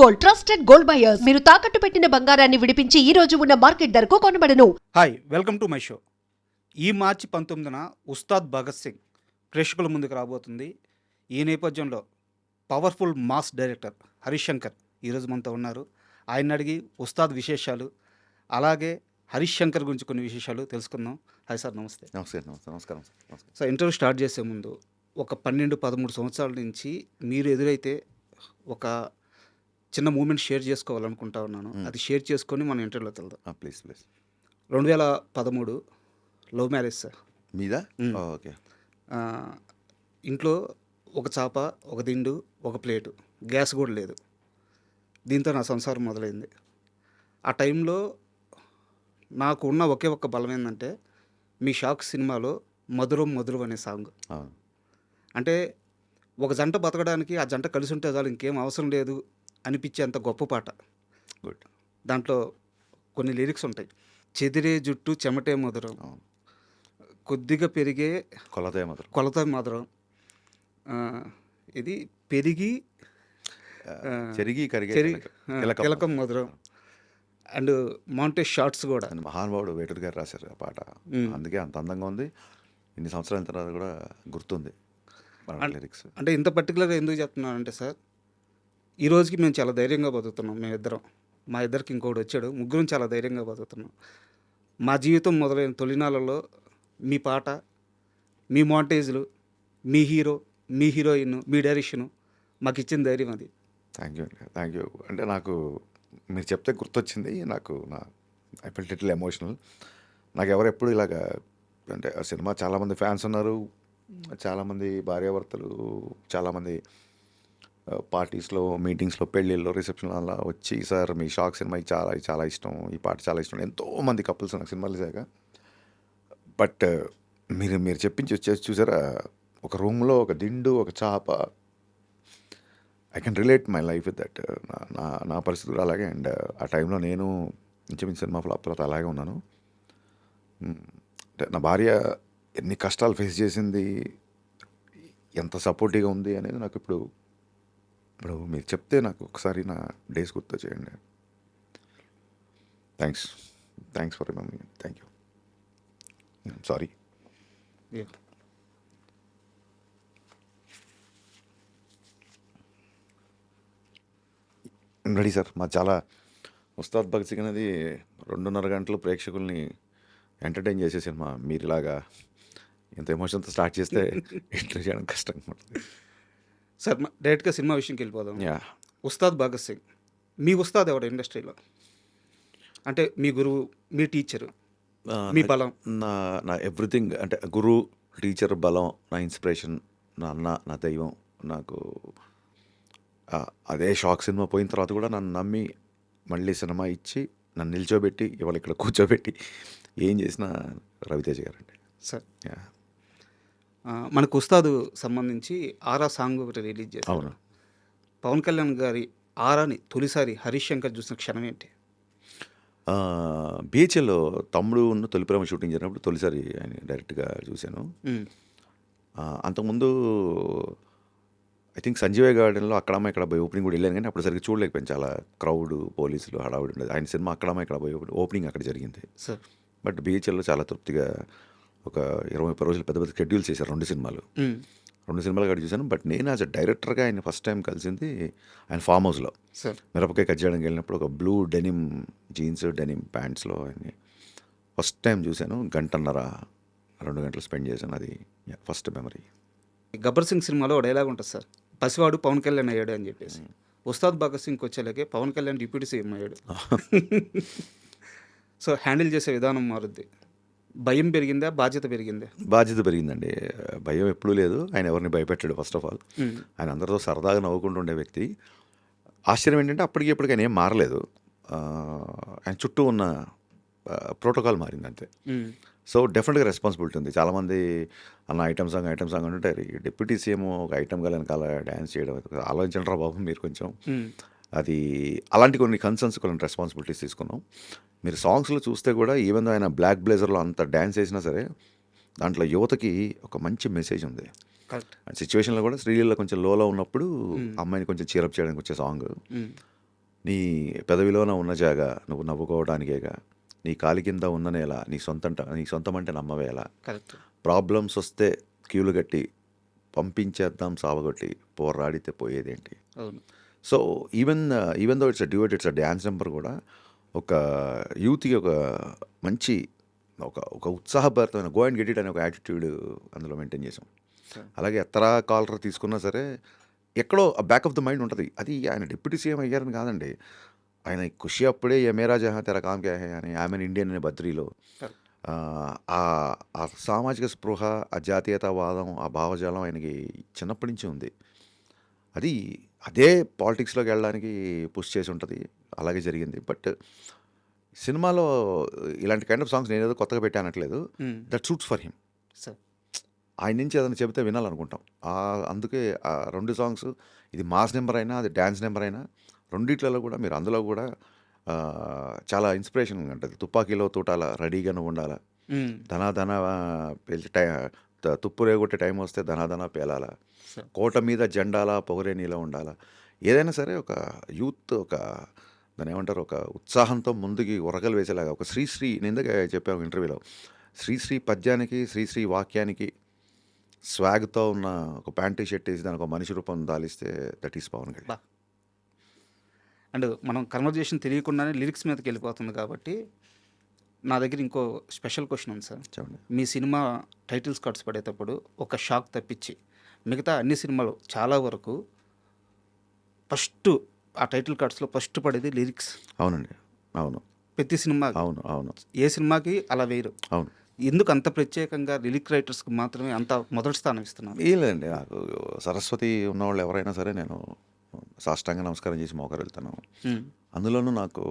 Gold, trusted gold buyers. మీరు తాకట్టు పెట్టిన బంగారాన్ని విడిపించి ఈ రోజు ఉన్న మార్కెట్ ధరకు కొనబడను. Hi, welcome to my show. ఈ మార్చి 19న ఉస్తాద్ భగత్ సింగ్ ప్రేక్షకుల ముందుకు రాబోతుంది. ఈ నేపథ్యంలో powerful mass director Harish Shankar ఈరోజు మనతో ఉన్నారు. ఆయన అడిగి ఉస్తాద్ విశేషాలు, అలాగే హరీష్ శంకర్ గురించి కొన్ని విశేషాలు తెలుసుకుందాం. హాయ్ సార్, నమస్తే. నమస్కారం సార్. సార్, ఇంటర్వ్యూ స్టార్ట్ చేసే ముందు ఒక 12-13 సంవత్సరాల నుంచి మీరు ఎదురైతే ఒక చిన్న మూమెంట్ షేర్ చేసుకోవాలనుకుంటా ఉన్నాను. అది షేర్ చేసుకొని మనం ఇంటర్వ్యూలోకి వెళ్దాం. Please 2013 love marriage sir. మీద ఓకే. ఇంట్లో ఒక చాప, ఒక దిండు, ఒక ప్లేటు, గ్యాస్ కూడా లేదు. దీంతో నా సంసారం మొదలైంది. ఆ టైంలో నాకు ఉన్న ఒకే ఒక్క బలం ఏంటంటే మీ షాక్ సినిమాలో మధురం మధురం అనే సాంగ్. అంటే ఒక జంట బతకడానికి ఆ జంట కలిసి ఉంటే చాలు, ఇంకేం అవసరం లేదు అనిపించేంత గొప్ప పాట. గుడ్. దాంట్లో కొన్ని లిరిక్స్ ఉంటాయి. చెదిరే జుట్టు చెమటే మధురం, కొద్దిగా పెరిగే కొలత మధురం, ఇది పెరిగి చెరిగి కిలకం మధురం, అండ్ మౌంటేజ్ షార్ట్స్ కూడా. మహానుభావుడు వేటూరు గారు రాశారు ఆ పాట. అందుకే అంత అందంగా ఉంది. ఇన్ని సంవత్సరాల తర్వాత కూడా గుర్తుంది లిరిక్స్. అంటే ఇంత పర్టికులర్గా ఎందుకు చెప్తున్నాను అంటే సార్, ఈ రోజుకి మేము చాలా ధైర్యంగా బతుకుతున్నాం. మేమిద్దరం, మా ఇద్దరికి ఇంకోటి వచ్చాడు, ముగ్గురం చాలా ధైర్యంగా బతుకుతున్నాం. మా జీవితం మొదలైన తొలినాళ్ళలో మీ పాట, మీ మౌంటేజ్లు, మీ హీరో, మీ హీరోయిన్, మీ డైరెక్షను మాకు ఇచ్చిన ధైర్యం అది. Thank you. అంటే నాకు మీరు చెప్తే గుర్తొచ్చింది. I felt little emotional. నాకు ఎవరు ఎప్పుడు ఇలాగా, అంటే ఆ సినిమా చాలామంది ఫ్యాన్స్ ఉన్నారు, చాలామంది భార్యాభర్తలు, చాలామంది పార్టీస్లో, మీటింగ్స్లో, పెళ్ళిళ్ళలో, రిసెప్షన్లో అలా వచ్చి, సార్ మీ షాక్ సినిమా చాలా చాలా ఇష్టం, ఈ పాట చాలా ఇష్టం. ఎంతోమంది కపుల్స్ నాకు సినిమాలు లేక. బట్ మీరు చెప్పించి వచ్చేసి చూసారా, ఒక రూమ్లో ఒక దిండు, ఒక చాప. I can relate my life with that. నా పరిస్థితి కూడా అలాగే. అండ్ ఆ టైంలో నేను ఇంచుమించు సినిమా ఫ్లాప్ తర్వాత అలాగే ఉన్నాను. అంటే నా భార్య ఎన్ని కష్టాలు ఫేస్ చేసింది, ఎంత సపోర్టివ్గా ఉంది అనేది నాకు ఇప్పుడు మీరు చెప్తే నాకు ఒకసారి నా డేస్ గుర్తు చేయండి. Thanks for remembering. Thank you. Sorry. Ready sir. మా చాలా ఉస్తాద్ భగత్ సింగ్ అనేది 2.5 గంటలు ప్రేక్షకుల్ని ఎంటర్టైన్ చేసే సినిమా. మీరు ఇలాగా ఎంత ఎమోషన్తో స్టార్ట్ చేస్తే ఎంటర్ చేయడం కష్టంగా ఉంటుంది సార్. డైరెక్ట్గా సినిమా విషయంకి వెళ్ళిపోదాం. ఉస్తాద్ భగత్ సింగ్, మీ ఉస్తాద్ ఎవడు ఇండస్ట్రీలో? అంటే మీ గురువు, మీ టీచరు, మీ బలం? నా ఎవ్రీథింగ్. అంటే గురువు, టీచర్, బలం, నా ఇన్స్పిరేషన్, నా అన్న, నా దైవం. నాకు అదే షాక్ సినిమా పోయిన తర్వాత కూడా నన్ను నమ్మి మళ్ళీ సినిమా ఇచ్చి నన్ను నిల్చోబెట్టి ఇవాళ ఇక్కడ కూర్చోబెట్టి ఏం చేసినా రవితేజ గారండి సార్. మనకు ఉస్తాదు సంబంధించి ఆరా సాంగ్ ఒకటి రిలీజ్ చేశారు. అవును. పవన్ కళ్యాణ్ గారి ఆరాని తొలిసారి హరీష్ శంకర్ చూసిన క్షణం ఏంటి? బీహెచ్ఎల్లో తమ్ముడు తొలి ప్రేమ షూటింగ్ జరిగినప్పుడు తొలిసారి ఆయన డైరెక్ట్గా చూశాను. అంతకుముందు ఐ థింక్ సంజీవ గార్డెన్లో అక్కడమ్మ ఇక్కడ పోయి ఓపెనింగ్ కూడా వెళ్ళాను, కానీ అప్పుడు సరిగ్గా చూడలేకపోయాను. చాలా క్రౌడ్, పోలీసులు, హడావుడి ఉండేది. ఆయన సినిమా అక్కడమ్మ ఇక్కడ పోయి ఓపెనింగ్ అక్కడ జరిగింది. బట్ బీహెచ్ఎల్లో చాలా తృప్తిగా ఒక 20-30 రోజులు పెద్ద పెద్ద షెడ్యూల్స్ చేశారు. 2 సినిమాలు అక్కడ చూశాను. బట్ నేను యాజ్ అ డైరెక్టర్గా ఆయన ఫస్ట్ టైం కలిసింది ఆయన ఫామ్ హౌస్లో మిరపకాయ కట్ చేయడానికి వెళ్ళినప్పుడు. ఒక బ్లూ డెనిమ్ జీన్స్, డెనిమ్ ప్యాంట్స్లో ఆయన్ని ఫస్ట్ టైం చూశాను. 1.5-2 గంటలు స్పెండ్ చేశాను. అది ఫస్ట్ మెమరీ. గబ్బర్ సింగ్ సినిమాలో డైలాగ్ ఉంటుంది సార్, పసివాడు పవన్ కళ్యాణ్ అయ్యాడు అని చెప్పేసి. ఉస్తాద్ భగత్ సింగ్కి వచ్చేలాగే పవన్ కళ్యాణ్ డిప్యూటీ సీఎం అయ్యాడు. సో హ్యాండిల్ చేసే విధానం మారుద్ది. భయం పెరిగిందా, బాధ్యత పెరిగిందా? బాధ్యత పెరిగిందండి. భయం ఎప్పుడూ లేదు. ఆయన ఎవరిని భయపెట్టాడు. ఫస్ట్ ఆఫ్ ఆల్ ఆయన అందరితో సరదాగా నవ్వుకుంటూ ఉండే వ్యక్తి. ఆశ్చర్యం ఏంటంటే అప్పటికి ఇప్పటికి ఆయన ఏం మారలేదు. ఆయన చుట్టూ ఉన్న ప్రోటోకాల్ మారింది అంతే. సో డెఫినెట్గా రెస్పాన్సిబిలిటీ ఉంది. చాలామంది అన్న ఐటమ్ సాంగ్ అంటే డిప్యూటీ సీఎం ఒక ఐటమ్ గా వెనకాల డ్యాన్స్ చేయడం, ఆలోచించండి రా బాబు మీరు కొంచెం. అది అలాంటి కొన్ని కన్సర్న్స్, కొన్ని రెస్పాన్సిబిలిటీస్ తీసుకున్నాం. మీరు సాంగ్స్లో చూస్తే కూడా ఈవెన్ ఆయన బ్లాక్ బ్లేజర్లో అంత డ్యాన్స్ చేసినా సరే దాంట్లో యువతకి ఒక మంచి మెసేజ్ ఉంది. సిచ్యువేషన్లో కూడా శ్రీలీల కొంచెం లోలో ఉన్నప్పుడు అమ్మాయిని కొంచెం చీరప్ చేయడానికి వచ్చే సాంగ్ నీ పెదవిలోన ఉన్న జాగా నువ్వు నవ్వుకోవడానికేగా, నీ కాలి కింద ఉన్న నేల నీ సొంతం అంటే నమ్మవేళ, కరెక్ట్. ప్రాబ్లమ్స్ వస్తే క్యూలు కట్టి పంపించేద్దాం సావగొట్టి, పోరాడితే పోయేదేంటి. అవును. So even though it's a duet, it's a dance number కూడా ఒక యూత్కి ఒక మంచి ఒక ఉత్సాహభరితమైన గో అండ్ గెట్ ఇట్ అనే ఒక యాటిట్యూడ్ అందులో మెయింటైన్ చేసాం. Sure. అలాగే ఎత్తరా కాలర్ తీసుకున్నా సరే ఎక్కడో బ్యాక్ ఆఫ్ ద మైండ్ ఉంటుంది. అది ఆయన డిప్యూటీ సీఎం అయ్యారని కాదండి, ఆయన ఖుషి అప్పుడే ఏ మేరా జహా తెరా కామ్ క్యా హై అని ఆమెన్ ఇండియన్ అనే బద్రీలో Correct. ఆ సామాజిక స్పృహ, ఆ జాతీయతావాదం, ఆ భావజాలం ఆయనకి చిన్నప్పటి నుంచి ఉంది. అదే పాలిటిక్స్లోకి వెళ్ళడానికి పుష్ చేసి ఉంటుంది. అలాగే జరిగింది. బట్ సినిమాలో ఇలాంటి కైండ్ ఆఫ్ సాంగ్స్ నేనేదో కొత్తగా పెట్టానట్లేదు. That suits for him. Sir. ఆయన నుంచి ఏదైనా చెబితే వినాలనుకుంటాం. అందుకే ఆ 2 సాంగ్స్, ఇది మాస్ నెంబర్ అయినా, అది డ్యాన్స్ నెంబర్ అయినా, రెండిట్లలో కూడా మీరు అందులో కూడా చాలా ఇన్స్పిరేషన్ ఉంటుంది. తుపాకీలో తూటాల రెడీగానే ఉండాలా, ధనాధన పేల్చి తుప్పు రేగొట్టే టైం వస్తే ధనాధన పేలాల, Sure. కోట మీద జెండాల పొగరే నీలో ఉండాలా. ఏదైనా సరే ఒక యూత్ దాన్ని ఏమంటారు, ఒక ఉత్సాహంతో ముందుకి ఉరకలు వేసేలాగా ఒక శ్రీశ్రీ, నేను ఇందాక చెప్పాను ఇంటర్వ్యూలో, శ్రీశ్రీ పద్యానికి, శ్రీశ్రీ వాక్యానికి స్వాగ్తో ఉన్న ఒక ప్యాంటు షర్ట్ వేసి దానికి ఒక మనిషి రూపం దాలిస్తే దట్ ఈస్ పవన్ కళ్యాణ్. బా. అండ్ మనం కన్వర్జేషన్ తెలియకుండానే లిరిక్స్ మీదకి వెళ్ళిపోతుంది కాబట్టి నా దగ్గర ఇంకో స్పెషల్ క్వశ్చన్ ఉంది సార్. చెప్పండి. మీ సినిమా టైటిల్స్ కార్డ్స్ పడేటప్పుడు ఒక షాక్ తప్పించి మిగతా అన్ని సినిమాలు చాలా వరకు ఫస్ట్ ఆ టైటిల్ కార్డ్స్లో ఫస్ట్ పడేది లిరిక్స్. అవునండి. అవును. ప్రతి సినిమా, అవును. అవును. ఏ సినిమాకి అలా వేయరు. అవును. ఎందుకు అంత ప్రత్యేకంగా లిరిక్ రైటర్స్కి మాత్రమే అంత మొదటి స్థానం ఇస్తున్నారు? ఏం లేదండి, నాకు సరస్వతి ఉన్నవాళ్ళు ఎవరైనా సరే నేను సాష్టాంగ నమస్కారం చేసి మోకరు వెళ్తాను. అందులోనూ నాకు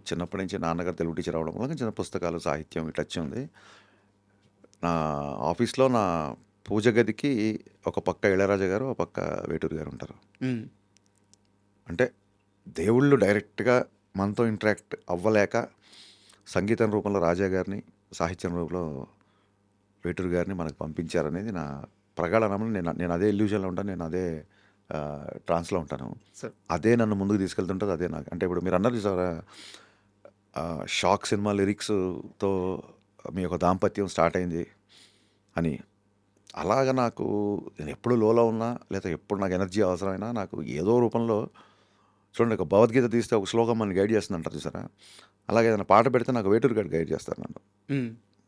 చిన్నప్పటి నుంచి నాన్నగారు తెలుగు టీచర్ అవడం వల్ల చిన్న పుస్తకాలు, సాహిత్యం ఇట్లా వచ్చి ఉంది. నా ఆఫీస్లో నా పూజ గదికి ఒక పక్క ఇళయరాజా గారు, ఒక పక్క వేటూరు గారు ఉంటారు. అంటే దేవుళ్ళు డైరెక్ట్గా మనతో ఇంటరాక్ట్ అవ్వలేక సంగీతం రూపంలో రాజా గారిని, సాహిత్యం రూపంలో వేటూరు గారిని మనకు పంపించారనేది నా ప్రగాఢ నమ్మకం. నేను అదే ఇల్యూజన్లో ఉంటాను, నేను అదే ట్రాన్స్లో ఉంటాను. సార్. అదే నన్ను ముందుకు తీసుకెళ్తుంటుంది. అదే నాకు అంటే ఇప్పుడు మీరు అన్నారు సార్, షాక్ సినిమా లిరిక్స్తో మీ యొక్క దాంపత్యం స్టార్ట్ అయింది అని. అలాగా నాకు నేను ఎప్పుడు లోలో ఉన్నా, లేదా ఎప్పుడు నాకు ఎనర్జీ అవసరమైనా నాకు ఏదో రూపంలో చూడండి, ఒక భగవద్గీత తీస్తే ఒక శ్లోకం మనల్ని గైడ్ చేస్తుంది అంటారు చూసారా, అలాగే ఏదైనా పాట పెడితే నాకు వేటూరు గారు గైడ్ చేస్తారు నన్ను.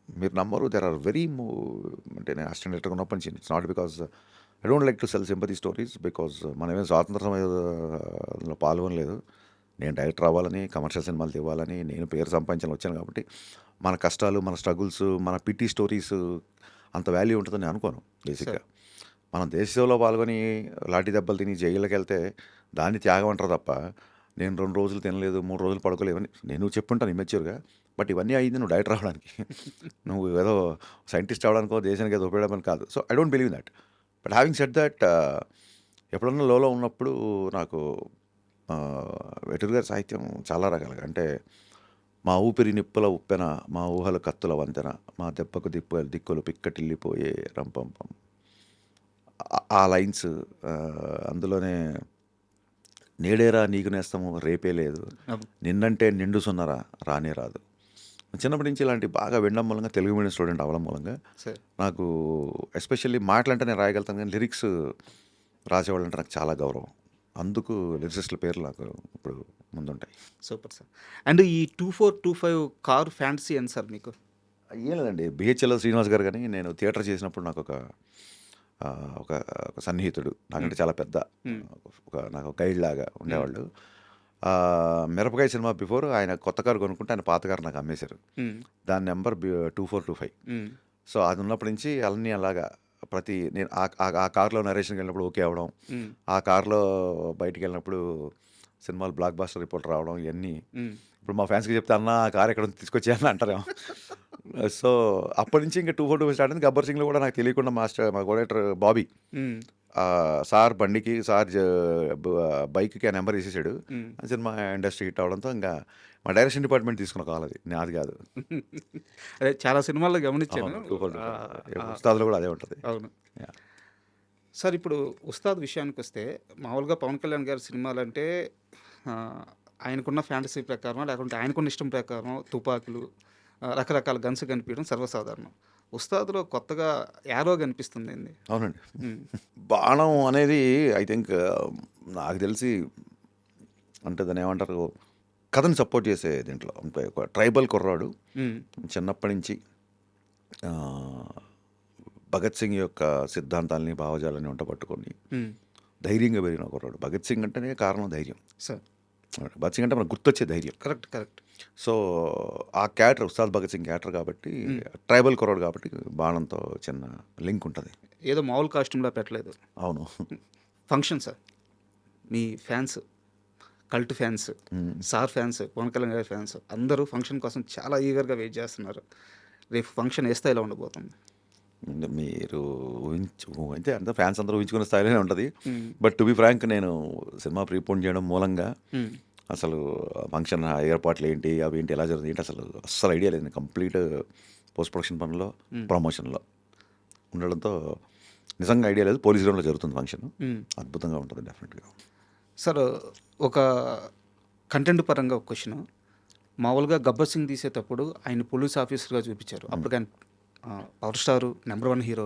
మీరు నమ్మరు, దెర్ ఆర్ వెరీ అంటే నేను అసిస్టెంట్ డైరెక్టర్గా ఉన్నప్పటి నుంచి, it's not because I don't like to cell sympathy stories, because మనమేం స్వాతంత్ర సమయంలో పాల్గొనలేదు. నేను డైరెక్టర్ అవ్వాలని, కమర్షియల్ సినిమాలు తీయాలని, నేను పేరు సంపాదించాలని వచ్చాను. కాబట్టి మన కష్టాలు, మన స్ట్రగుల్స్, మన పిటి స్టోరీస్ అంత వాల్యూ ఉంటుందని నేను అనుకోను. బేసిక్గా మనం దేశ సేవలో పాల్గొని లాఠీ దెబ్బలు తిని జైలుకి వెళ్తే దాన్ని త్యాగం అంటారు తప్ప, నేను 2 రోజులు తినలేదు, 3 రోజులు పడుకోలేదు అని నేను చెప్పుంటాను ఇమెచ్యూర్గా. బట్ ఇవన్నీ అయింది నువ్వు డైరెక్టర్ అవ్వడానికి, నువ్వు ఏదో సైంటిస్ట్ అవ్వడానికో దేశానికి ఏదో ఉపయోగపడమని కాదు. So I don't believe that. But having said that, ఎప్పుడన్నా లోలో ఉన్నప్పుడు నాకు వేటూరు గారి సాహిత్యం చాలా రకాలుగా, అంటే మా ఊపిరి నిప్పుల ఉప్పెన, మా ఊహల కత్తుల వంతెన, మా దెబ్బకు దిక్కులు పిక్కటిల్లిపోయే రంపంపం, ఆ లైన్స్, అందులోనే నేడేరా నీకు నేస్తము రేపే లేదు, నిన్నంటే నిండు సున్నరా రానే రాదు. చిన్నప్పటి నుంచి ఇలాంటి బాగా వినడం మూలంగా, తెలుగు మీడియం స్టూడెంట్ అవ్వడం మూలంగా నాకు ఎస్పెషల్లీ మాటలంటే నేను రాయగలుగుతాను, కానీ లిరిక్స్ రాసేవాళ్ళంటే నాకు చాలా గౌరవం. అందుకు లిరిసిస్టుల పేర్లు నాకు ఇప్పుడు ముందుంటాయి. Super sir. అండ్ ఈ 2425 కార్ ఫ్యాన్సీ అని సార్ మీకు? ఏం లేదండి, బిహెచ్ఎల్ శ్రీనివాస్ గారు కానీ నేను థియేటర్ చేసినప్పుడు నాకు ఒక సన్నిహితుడు, నాకంటే చాలా పెద్ద, నాకు గైడ్ లాగా ఉండేవాళ్ళు. మిరపకాయ సినిమా బిఫోర్ ఆయన కొత్త కారు కొనుక్కుంటే ఆయన పాత కారు నాకు అమ్మేశారు. దాని నెంబర్ 2425. సో అది ఉన్నప్పటి నుంచి అన్నీ అలాగా నేను ఆ కార్లో నరేషన్కి వెళ్ళినప్పుడు ఓకే అవ్వడం, ఆ కార్లో బయటికి వెళ్ళినప్పుడు సినిమాలు బ్లాక్ బాస్టర్ రిపోర్ట్ రావడం, ఇవన్నీ ఇప్పుడు మా ఫ్యాన్స్కి చెప్తే అన్న ఆ కార్ ఎక్కడ తీసుకొచ్చాయని అంటారేమో. సో అప్పటి నుంచి ఇంకా 2425 స్టార్ట్ అయింది. గబ్బర్ సింగ్లో కూడా నాకు తెలియకుండా మా కోడేటర్ బాబీ సార్ బండికి, సార్ బైక్కి ఆ నెంబర్ వేసేసాడు. సినిమా ఇండస్ట్రీ హిట్ అవడంతో ఇంకా మా డైరెక్షన్ డిపార్ట్మెంట్ తీసుకున్న కాల్, అది నాది కాదు. అదే చాలా సినిమాల్లో గమనించాను. ఉస్తాద్లో కూడా అదే ఉంటుంది. అవును సార్. ఇప్పుడు ఉస్తాద్ విషయానికి వస్తే, మామూలుగా పవన్ కళ్యాణ్ గారి సినిమాలు అంటే ఆయనకున్న ఫ్యాంటసీ ప్రకారం లేకుంటే ఆయనకున్న ఇష్టం ప్రకారం తుపాకులు రకరకాల గన్స్ కనిపించడం సర్వసాధారణం. ఉస్తాద్లో కొత్తగా యారో కనిపిస్తుంది ఏంది? అవునండి. బాణం అనేది ఐ థింక్ నాకు తెలిసి అంటే దాన్ని ఏమంటారు, కథని సపోర్ట్ చేసే దీంట్లో అంటే ఒక ట్రైబల్ కుర్రాడు చిన్నప్పటి నుంచి భగత్ సింగ్ యొక్క సిద్ధాంతాలని భావజాలని వంట పట్టుకొని ధైర్యంగా పెరిగిన కుర్రాడు. భగత్ సింగ్ అంటేనే కారణం ధైర్యం. సార్ భగత్ సింగ్ అంటే మనకు గుర్తొచ్చే ధైర్యం. కరెక్ట్. సో ఆ క్యారెక్టర్ ఉస్తాద్ భగత్ సింగ్ క్యారెక్టర్ కాబట్టి ట్రైబల్ కుర్రాడు కాబట్టి బాణంతో చిన్న లింక్ ఉంటుంది. ఏదో మామూలు కాస్ట్యూమ్లో పెట్టలేదు. అవును. ఫంక్షన్ సార్, మీ fans, cult fans, sir fans, Pawan Kalyan గారి ఫ్యాన్స్ అందరూ ఫంక్షన్ కోసం చాలా ఈగర్గా వెయిట్ చేస్తున్నారు. రేపు ఫంక్షన్ ఏ స్థాయిలో ఉండబోతుంది? మీరు అయితే అంత ఫ్యాన్స్ అందరూ ఊహించుకునే స్థాయిలోనే ఉంటుంది. బట్ టు బి ఫ్రాంక్, నేను సినిమా ప్రీపోన్ చేయడం మూలంగా అసలు ఫంక్షన్ ఏర్పాట్లు ఏంటి, అవి ఏంటి, ఎలా జరుగుతుంది ఏంటి అసలు ఐడియా లేదు. కంప్లీట్ పోస్ట్ ప్రొడక్షన్ పనిలో, ప్రమోషన్లో ఉండడంతో నిజంగా ఐడియా లేదు. పోలీస్ గ్రౌండ్లో జరుగుతుంది ఫంక్షన్. అద్భుతంగా ఉంటుంది డెఫినెట్గా. సార్ ఒక కంటెంట్ పరంగా ఒక క్వశ్చన్. మామూలుగా గబ్బర్ సింగ్ తీసేటప్పుడు ఆయన పోలీస్ ఆఫీసర్గా చూపించారు. అప్పుడు కానీ power star, number 1 hero,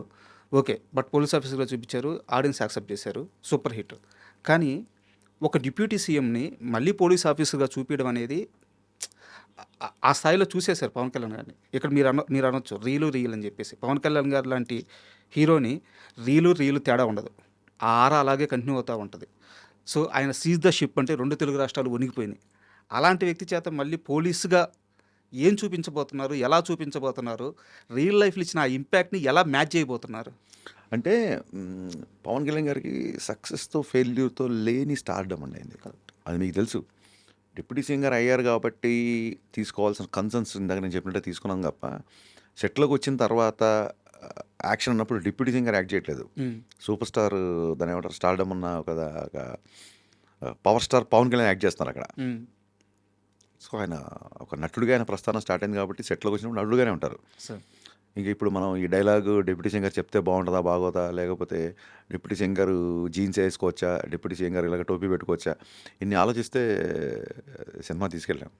okay. But police ఆఫీసర్గా చూపించారు, ఆడియన్స్ యాక్సెప్ట్ చేశారు, సూపర్ హిట్. కానీ ఒక డిప్యూటీ సీఎంని మళ్ళీ పోలీస్ ఆఫీసర్గా చూపించడం అనేది ఆ స్థాయిలో చూసేశారు పవన్ కళ్యాణ్ గారిని. ఇక్కడ మీరు అనొచ్చు రీలు అని చెప్పేసి. పవన్ కళ్యాణ్ గారు లాంటి హీరోని రీలు తేడా ఉండదు, ఆ ఆరా అలాగే కంటిన్యూ అవుతూ ఉంటుంది. సో ఆయన సీజ్ ద షిప్ అంటే 2 తెలుగు రాష్ట్రాలు వణికిపోయినాయి. అలాంటి వ్యక్తి చేత మళ్ళీ పోలీసుగా ఏం చూపించబోతున్నారు, ఎలా చూపించబోతున్నారు, రియల్ లైఫ్లో ఇచ్చిన ఆ ఇంపాక్ట్ని ఎలా మ్యాచ్ చేయబోతున్నారు? అంటే పవన్ కళ్యాణ్ గారికి సక్సెస్తో ఫెయిల్యూర్తో లేని స్టార్డమ్ అండి అయింది. అది మీకు తెలుసు. డిప్యూటీ సింగర్ అయ్యారు కాబట్టి తీసుకోవాల్సిన కన్సర్న్స్ ఇందాక నేను చెప్పినట్టే తీసుకున్నాం తప్ప, సెట్లోకి వచ్చిన తర్వాత యాక్షన్ ఉన్నప్పుడు డిప్యూటీ సింగర్ యాక్ట్ చేయట్లేదు. సూపర్ స్టార్ దాని ఏమంటారు, స్టార్డమ్ ఉన్న ఒక power star Pawan Kalyan act చేస్తున్నారు అక్కడ. సో ఆయన ఒక నటుడిగా ఆయన ప్రస్థానం స్టార్ట్ అయింది కాబట్టి సెట్లోకి వచ్చినప్పుడు నటుడుగానే ఉంటారు. ఇంక ఇప్పుడు మనం ఈ డైలాగు డిప్యూటీ సింగర్ చెప్తే బాగుంటుందా బాగోదా, లేకపోతే డిప్యూటీ సింగర్ జీన్స్ వేసుకోవచ్చా, డిప్యూటీ సింగర్ ఇలాగ టోపీ పెట్టుకోవచ్చా, ఇన్ని ఆలోచిస్తే సినిమా తీసుకెళ్ళాం.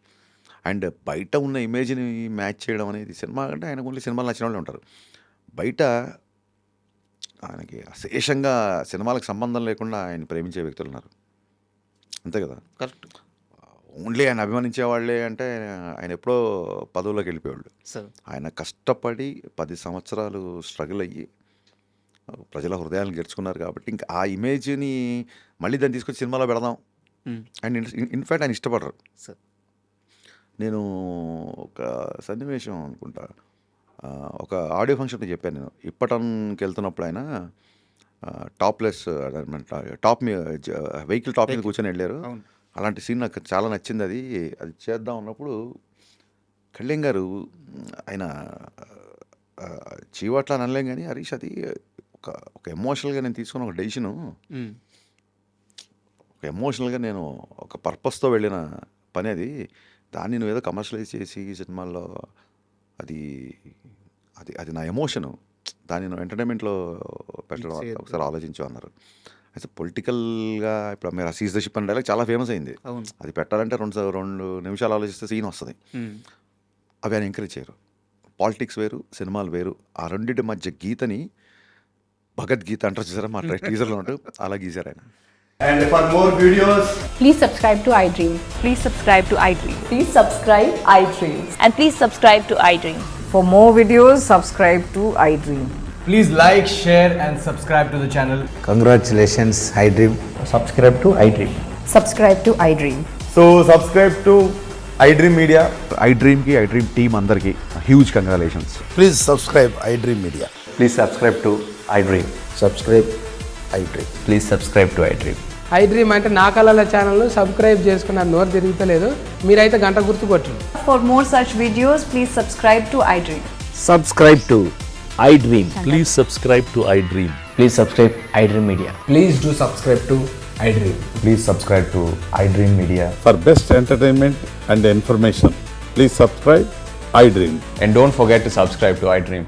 అండ్ బయట ఉన్న ఇమేజ్ని మ్యాచ్ చేయడం అనేది సినిమా అంటే ఆయనకు ఓన్లీ సినిమాలు నచ్చిన వాళ్ళు ఉంటారు. బయట ఆయనకి అశేషంగా సినిమాలకు సంబంధం లేకుండా ఆయన ప్రేమించే వ్యక్తులు ఉన్నారు. అంతే కదా? కరెక్ట్. ఓన్లీ ఆయన అభిమానించే వాళ్ళే అంటే ఆయన ఎప్పుడో పదవుల్లోకి వెళ్ళిపోయేవాళ్ళు. ఆయన కష్టపడి 10 సంవత్సరాలు స్ట్రగుల్ అయ్యి ప్రజల హృదయాలను గెలుచుకున్నారు కాబట్టి ఇంకా ఆ ఇమేజ్ని మళ్ళీ దాన్ని తీసుకొచ్చి సినిమాలో పెడదాం అండ్ ఇన్ఫ్యాక్ట్ ఆయన ఇష్టపడరు. నేను ఒక సన్నివేశం అనుకుంటా, ఒక ఆడియో ఫంక్షన్ చెప్పాను నేను. ఇప్పటానికి వెళ్తున్నప్పుడు ఆయన టాప్లెస్ టాప్ వెహికల్ టాప్ మీద కూర్చొని వెళ్ళారు. అలాంటి సీన్ నాకు చాలా నచ్చింది. అది చేద్దాం అన్నప్పుడు కళ్యాణ్ గారు ఆయన చీవట్లా అనలేం కానీ, హరీష్ అది ఒక ఎమోషనల్గా నేను తీసుకున్న ఒక డెసిషను, ఒక ఎమోషనల్గా నేను ఒక పర్పస్తో వెళ్ళిన పని అది. దాన్ని నువ్వు ఏదో కమర్షియలైజ్ చేసి సినిమాల్లో అది అది అది నా ఎమోషను, దాన్ని నేను ఎంటర్టైన్మెంట్లో పెట్టడం ఒకసారి ఆలోచించు అన్నారు. అయితే పొలిటికల్గా ఇప్పుడు మీరు సీజ్ ద షిప్ అనే డైలాగ్ చాలా ఫేమస్ అయింది. అది పెట్టాలంటే 2 నిమిషాలు ఆలోచిస్తే సీన్ వస్తుంది. అవి ఆయన ఎంకరేజ్ చేయరు. పాలిటిక్స్ వేరు, సినిమాలు వేరు. ఆ రెండింటి మధ్య గీతని భగవద్గీత అంటారు చూసారా, మా టీజర్లో ఉంటుంది, అలా గీశారు ఆయన. And for more videos, please subscribe to iDream. Please subscribe to iDream. Please subscribe iDream. And please subscribe to iDream. For more videos, subscribe to iDream. please like, share and subscribe to the channel. Congratulations, iDream. Subscribe to iDream. Subscribe to iDream. So subscribe to iDream Media. iDreamకి iDream team అందరికీ huge congratulations. Please subscribe iDream Media. Please subscribe to iDream. Subscribe iDream. Please subscribe to iDream. iDream అంటే నా కళల ఛానల్ను subscribe చేసుకున్న నోరు తిరుగుతలేదు, మీరైతే గంట గుర్తు కొట్టండి. For more such videos, please subscribe to iDream. Subscribe to iDream. Please subscribe to iDream. Please subscribe iDream Media. Please do subscribe to iDream. Please subscribe to iDream Media. For best entertainment and information, please subscribe iDream. And don't forget to subscribe to iDream.